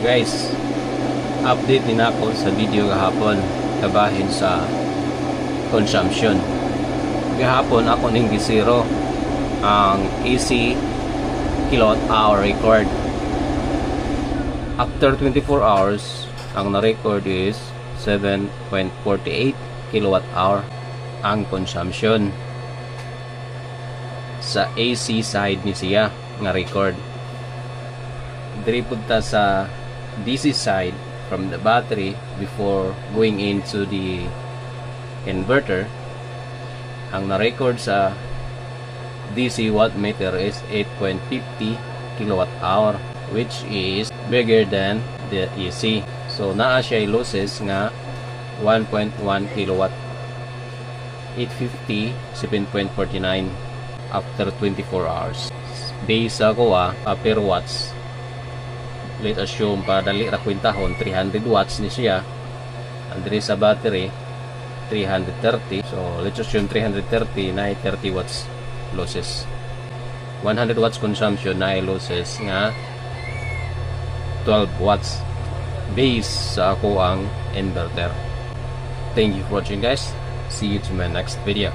Guys, update din ako sa video kahapon kabahin sa consumption. Kahapon ako ning gisiro ang AC kilowatt hour record. After 24 hours, ang na-record is 7.48 kilowatt hour ang consumption sa AC side ni siya nga record. Diri punta sa DC side from the battery before going into the inverter. Ang na-record sa DC wattmeter is 8.50 kilowatt hour, which is bigger than the AC. So naa siya losses nga 1.1 kilowatt, 850 7.49 after 24 hours. Based sa kuha per watts, let's assume para dali ra kwintahon 300 watts ni siya. Andre sa battery 330, so let's assume 330 na 30 watts losses. 100 watts consumption na losses nga 12 watts based sa ako ang inverter. Thank you for watching, guys. See you to my next video.